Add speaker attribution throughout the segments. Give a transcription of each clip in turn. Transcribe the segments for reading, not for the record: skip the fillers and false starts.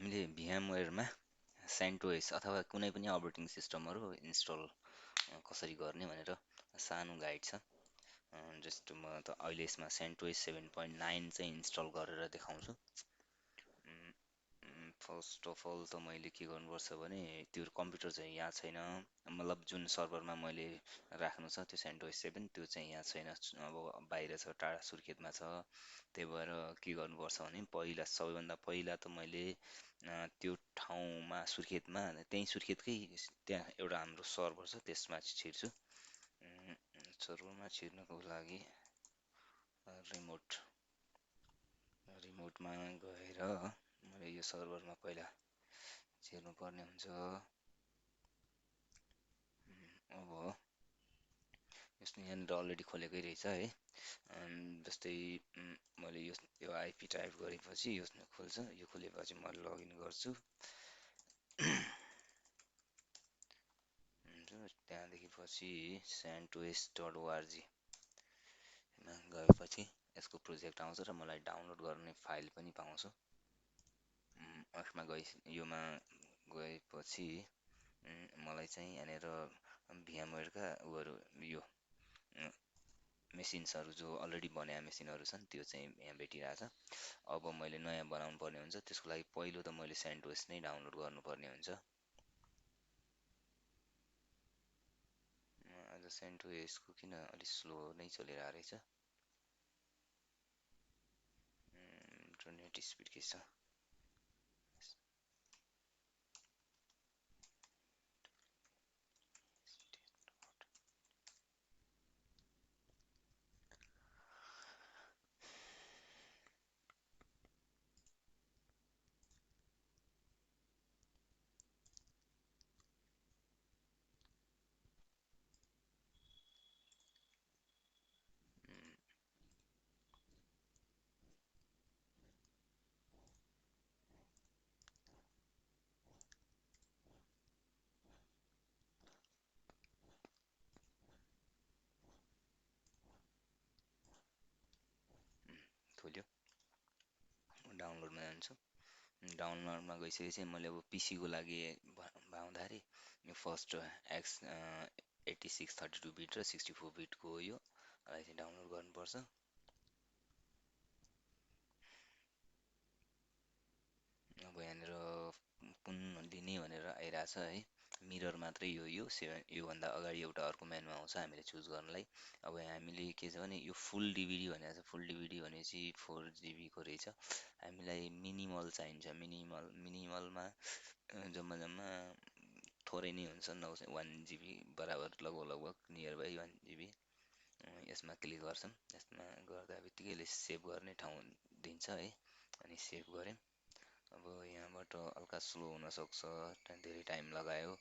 Speaker 1: हामीले VMware मा CentOS अथवा कुनै पनि अपरेटिङ सिस्टमहरू इन्स्टल कसरी गर्ने भनेर सानो गाइड छ। जस्ट म त अहिले यसमा CentOS 7.9 चाहिँ इन्स्टल गरेर देखाउँछु। फर्स्ट अफ अल त मैले के गर्नुपर्छ भने त्यो कम्प्युटर चाहिँ यहाँ छैन, मतलब जुन सर्भरमा मैले राख्नु छ त्यो CentOS 7 त्यो चाहिँ यहाँ छैन, अब बाहिर छ, टाढा सुर्खेतमा छ। त्यही भएर के गर्नुपर्छ भने पहिला सबैभन्दा पहिला त मैले त्यो ठाउँमा सुर्खेतमा त्यहीँ सुर्खेतकै त्यहाँ एउटा हाम्रो सर्भर छ त्यसमा छिर्छु। सर्भरमा छिर्नको लागि रिमोटमा गएर मैले यो सर्भरमा पहिला छिर्नुपर्ने हुन्छ। अब यसमा यहाँनिर अलरेडी खोलेकै रहेछ है। जस्तै मैले यो आइपी टाइप गरेपछि यो खोल्छ। यो खोलेपछि म लगइन गर्छु। त्यहाँदेखि पछि centos.org मा गएपछि यसको प्रोजेक्ट आउँछ र मलाई डाउनलोड गर्ने फाइल पनि पाउँछु। यसमा योमा गएपछि मलाई चाहिँ यहाँनिर VMware-का उहरू यो मेसिन्सहरू जो अलरेडी बनाएका मेसिनहरू छन् त्यो चाहिँ यहाँ भेटिरहेछ। अब मैले नयाँ बनाउनु पर्ने हुन्छ, त्यसको लागि पहिलो त मैले CentOS नै डाउनलोड गर्नुपर्ने हुन्छ। आज CentOS को किन अलिक स्लो नै चलिरहेको रहेछ, इन्टरनेट स्पिड के छ। खोल्यो, डाउनलोडमा जान्छु। डाउनलोडमा गइसकेपछि मैले अब पीसीको लागि भाउँदाखेरि यो फर्स्ट x86 32 बिट र 64 बिटको हो, यो चाहिँ डाउनलोड गर्नुपर्छ। अब यहाँनिर कुन लिने भनेर आइरहेछ है, मिरर मात्रै योभन्दा अगाडि एउटा अर्को मेनु आउँछ हामीले चुज गर्नलाई। अब हामीले के छ भने यो फुल डिभिडी भनेको छ, फुल डिभिडी भनेपछि 4 GB को रहेछ। हामीलाई मिनिमल चाहिन्छ, मिनिमलमा जम्मा थोरै नै हुन्छ, 1 GB बराबर लगभग नियर बाई 1 GB। यसमा क्लिक गर्छौँ। यसमा गर्दा बित्तिकै यसले सेभ गर्ने ठाउँ दिन्छ है, अनि सेभ गरेँ। अब यहाँबाट हल्का स्लो हुनसक्छ, धेरै टाइम लगायो।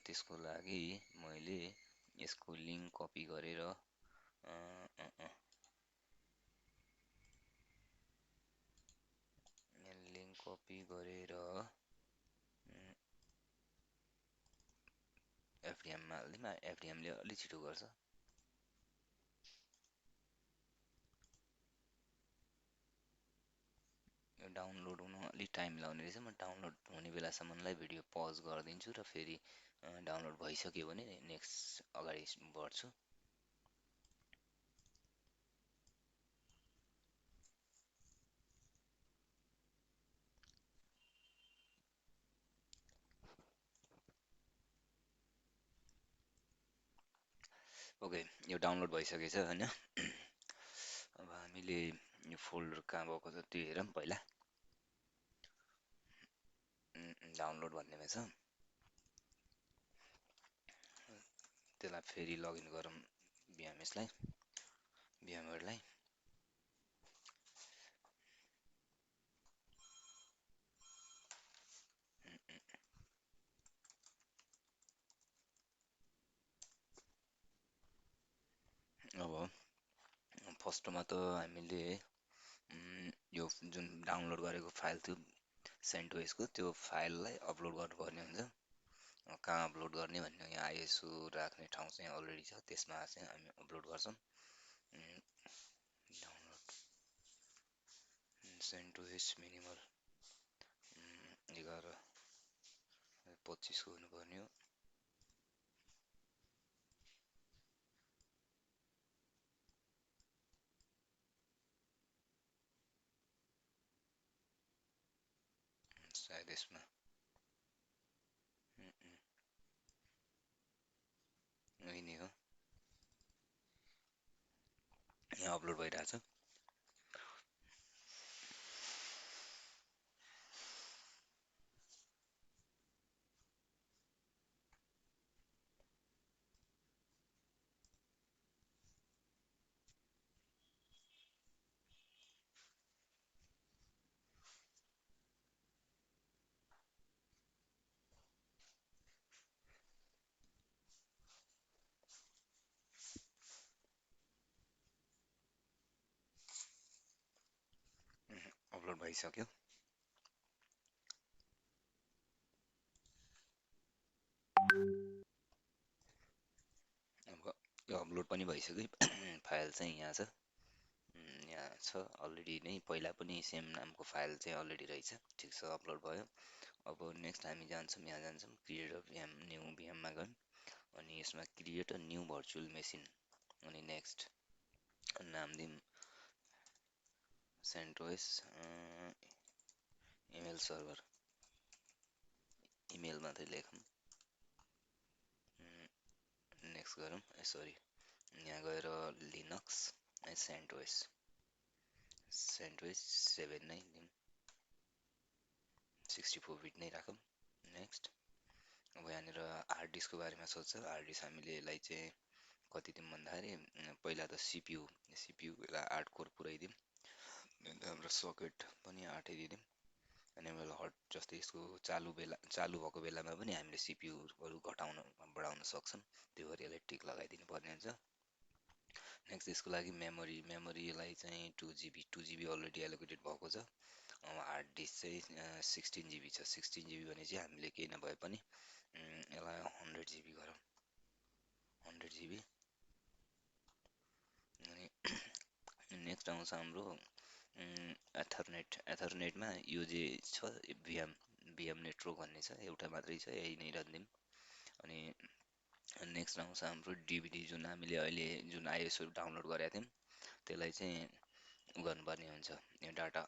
Speaker 1: त्यसको लागि मैले यसको लिङ्क कपी गरेर एफडिएममा हाल्दिनँ, एफडिएमले अलि छिटो गर्छ। यो डाउनलोड हुनु अलिक टाइम लाग्ने रहेछ। म डाउनलोड हुने बेलासम्मलाई भिडियो पज गरिदिन्छु र फेरि डाउनलोड भइसक्यो भने नेक्स्ट अगाडि बढ्छु। ओके, यो डाउनलोड भइसकेछ हैन। अब हामीले यो फोल्डर कहाँ भएको छ त्यो हेरौँ पहिला। डाउनलोड भन्नेमा छ, त्यसलाई फेरि लगइन गरौँ VMware-लाई। अब फर्स्टमा त हामीले यो जुन डाउनलोड गरेको फाइल थियो CentOS को, त्यो फाइललाई अपलोड गर्नुपर्ने हुन्छ। कहाँ अपलोड गर्ने भन्ने यहाँ आइएसओ राख्ने ठाउँ चाहिँ अलरेडी छ, त्यसमा चाहिँ हामी अपलोड गर्छौँ। डाउनलोड CentOS मिनिमल 11:25 हुनुपर्ने हो। सायद यसमा यही नै हो, यहाँ अपलोड भइरहेछ। अपलोड भइसक्यो। अब यो अपलोड पनि भइसक्यो। फाइल चाहिँ यहाँ छ, यहाँ छ अलरेडी नै, पहिला पनि सेम नामको फाइल चाहिँ अलरेडी रहेछ। ठिक छ, अपलोड भयो। अब नेक्स्ट हामी जान्छौँ, यहाँ जान्छौँ क्रिएट अ भिएम, न्यू भिएममा गयौँ अनि यसमा create a new virtual machine अनि नेक्स्ट नाम दिउँ CentOS इमेल सर्भर, इमेल मात्रै लेखौँ। नेक्स्ट गरौँ, सरी यहाँ गएर लिनक्स CentOS 7.9 दिउँ, 64 बिट नै राखौँ। नेक्स्ट अब यहाँनिर हार्ड डिस्कको बारेमा सोध्छ। हार्ड डिस्क हामीले यसलाई चाहिँ कति दिउँ भन्दाखेरि पहिला त सिपियूलाई 8 कोर पुऱ्याइदिउँ, अन्त हाम्रो सकेट पनि 8 दिदिउँ। अनि बेला हट जस्तै यसको चालु भएको बेलामा पनि हामीले सिपियूहरू घटाउन बढाउन सक्छौँ, त्यो गरी यसलाई टिक लगाइदिनु पर्ने हुन्छ। नेक्स्ट यसको लागि मेमोरीलाई चाहिँ 2 GB अलरेडी एलोकेटेड भएको छ। हार्ड डिस्क चाहिँ 16 GB छ। 16 GB भने चाहिँ हामीले केही नभए पनि यसलाई 100 GB गरौँ, 100 GB। अनि नेक्स्ट आउँछ हाम्रो एथरनेटमा यो जे छ भिएम नेटवर्क भन्ने छ, एउटा मात्रै छ, यही नै राखिदिउँ। अनि नेक्स्ट आउँछ हाम्रो डिभिडी, जुन हामीले अहिले जुन आइएसओ डाउनलोड गरेका थियौँ त्यसलाई चाहिँ गर्नुपर्ने हुन्छ, यो डाटा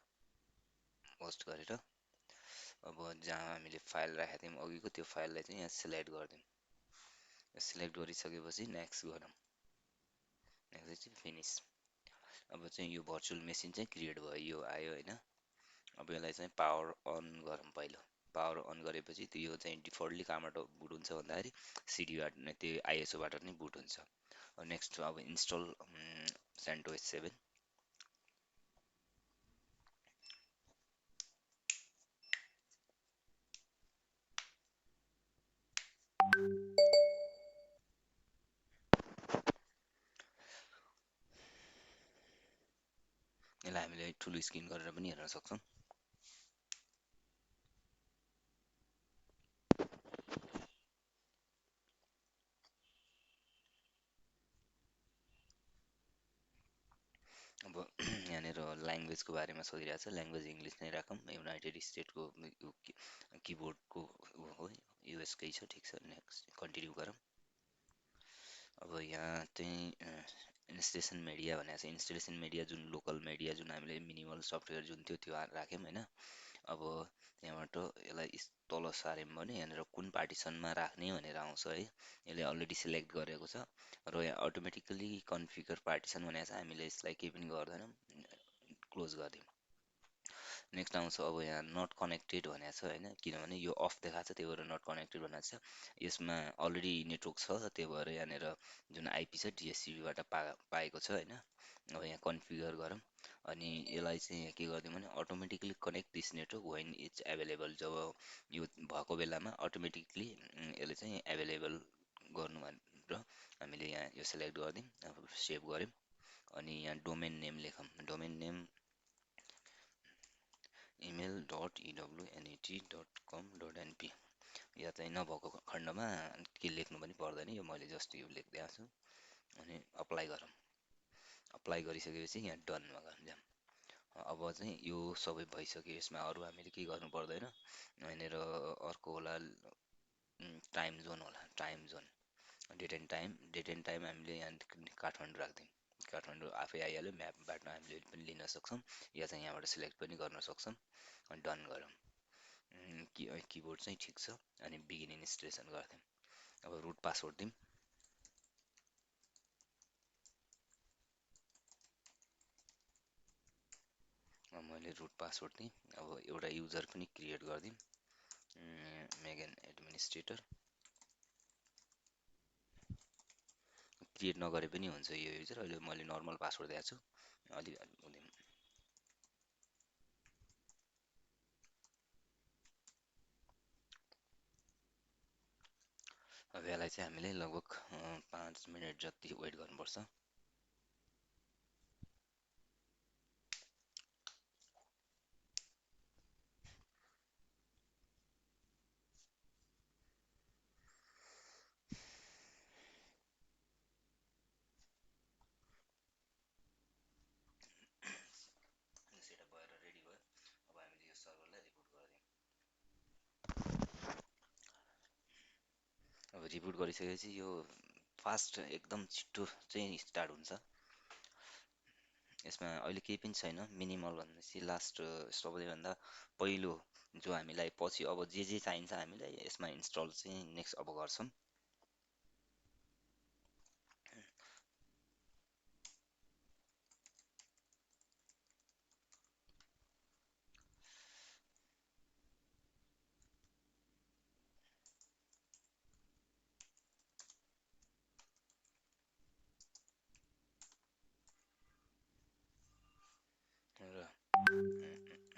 Speaker 1: पोस्ट गरेर। अब जहाँ हामीले फाइल राखेका थियौँ अघिको, त्यो फाइललाई चाहिँ यहाँ सिलेक्ट गरिदिउँ। सिलेक्ट गरिसकेपछि नेक्स्ट गरौँ, नेक्स्ट चाहिँ फिनिस। अब चाहिँ यो भर्चुअल मेसिन चाहिँ क्रिएट भयो, यो आयो होइन। अब यसलाई चाहिँ पावर अन गरौँ पहिलो। पावर अन गरेपछि यो चाहिँ डिफल्टली कहाँबाट बुट हुन्छ भन्दाखेरि सिडीबाट नै, त्यो आइएसओबाट नै बुट हुन्छ। नेक्स्ट अब इन्स्टल CentOS 7। यसलाई हामीले ठुलो स्क्रिन गरेर पनि हेर्न सक्छौँ। अब यहाँनिर ल्याङ्ग्वेजको बारेमा सोधिरहेको छ, ल्याङ्ग्वेज इङ्ग्लिस नै राखौँ। युनाइटेड स्टेटको किबोर्डको हो, युएसकै छ। ठिक छ, नेक्स्ट कन्टिन्यू गरौँ। अब यहाँ चाहिँ इन्स्टलेसन मिडिया भनेको छ। इन्स्टलेसन मिडिया जुन लोकल मिडिया, जुन हामीले मिनिमल सफ्टवेयर जुन थियो त्यो राख्यौँ होइन। अब यहाँबाट यसलाई तल सार्यौँ भने यहाँनिर कुन पार्टिसनमा राख्ने भनेर आउँछ है। यसले अलरेडी सिलेक्ट गरेको छ र यहाँ अटोमेटिकली कन्फिगर पार्टिसन भनेको छ। हामीले यसलाई केही पनि गर्दैनौँ, क्लोज गरिदिउँ। नेक्स्ट आउँछ अब यहाँ नट कनेक्टेड भनेको छ होइन, किनभने यो अफ देखाएको छ, त्यही भएर नट कनेक्टेड भनेको छ। यसमा अलरेडी नेटवर्क छ, त्यही भएर यहाँनिर जुन आइपी छ डिएससिबीबाट पाएको छ होइन। अब यहाँ कन्फिगर गरौँ अनि यसलाई चाहिँ के गरिदिउँ भने automatically connect this network when it's available. जब यो भएको बेलामा अटोमेटिकली यसले चाहिँ एभाइलेबल गर्नु भनेर हामीले यहाँ यो सिलेक्ट गरिदिउँ। अब सेभ गऱ्यौँ अनि यहाँ डोमेन नेम लेखौँ। Domain name email.ewnet.com.np। या चाहिँ नभएको खण्डमा के लेख्नु पनि पर्दैन, यो मैले जस्ट यो लेखिदिएको छु। अनि अप्लाई गरौँ। अप्लाई गरिसकेपछि यहाँ डनमा जाऊँ। अब चाहिँ यो सबै भइसक्यो, यसमा अरू हामीले केही गर्नु पर्दैन। यहाँनिर अर्को होला टाइम जोन होला, time zone, date and time हामीले यहाँ काठमाडौँ राखिदिउँ। काठमाडौँ आफै आइहाल्यो, म्यापबाट हामीले पनि लिन सक्छौँ, या चाहिँ यहाँबाट सिलेक्ट पनि गर्न सक्छौँ। अनि डन गरौँ। किबोर्ड चाहिँ ठिक छ। अनि बिगिन इन्स्टलेसन गरिदिउँ। अब रुट पासवर्ड दिउँ। मैले रुट पासवर्ड दिएँ। अब एउटा युजर पनि क्रिएट गरिदिउँ, मेगन एडमिनिस्ट्रेटर। क्रिएट नगरे पनि हुन्छ यो युजर। अहिले मैले नर्मल पासवर्ड दिएको छु। अलि हुँदैन। अब यसलाई चाहिँ हामीले लगभग 5 मिनट जति वेट गर्नुपर्छ। सेटअप भएर रेडी भयो। अब हामीले यो सर्भरलाई रिबुट गरिदिउँ। अब रिबुट गरिसकेपछि यो फास्ट एकदम छिटो चाहिँ स्टार्ट हुन्छ। यसमा अहिले केही पनि छैन। मिनिमल भनेपछि लास्ट सबैभन्दा पहिलो जो हामीलाई पछि अब जे चाहिन्छ हामीलाई यसमा इन्स्टल चाहिँ नेक्स्ट अब गर्छौँ। र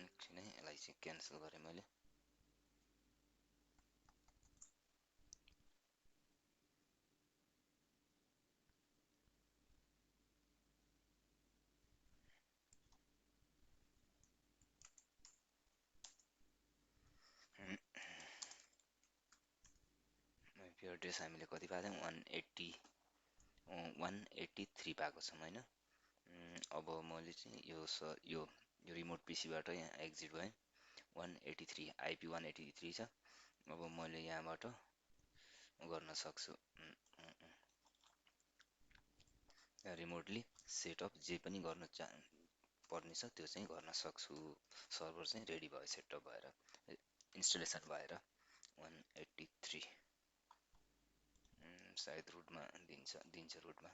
Speaker 1: एकछिन है, यसलाई चाहिँ क्यान्सल गरेँ मैले। आइपी एड्रेस हामीले कति पाएको थियौँ? 183 पाएको छौँ होइन। अब मैले चाहिँ यो रिमोट पिसीबाट यहाँ एक्जिट भएँ। 183 आइपी 183 छ। अब मैले यहाँबाट गर्न सक्छु रिमोटली सेटअप जे पनि गर्न पर्ने छ त्यो चाहिँ गर्न सक्छु। सर्भर चाहिँ रेडी भयो, सेटअप भएर, इन्स्टलेसन भएर। 183 सायद रुटमा दिन्छ रुटमा।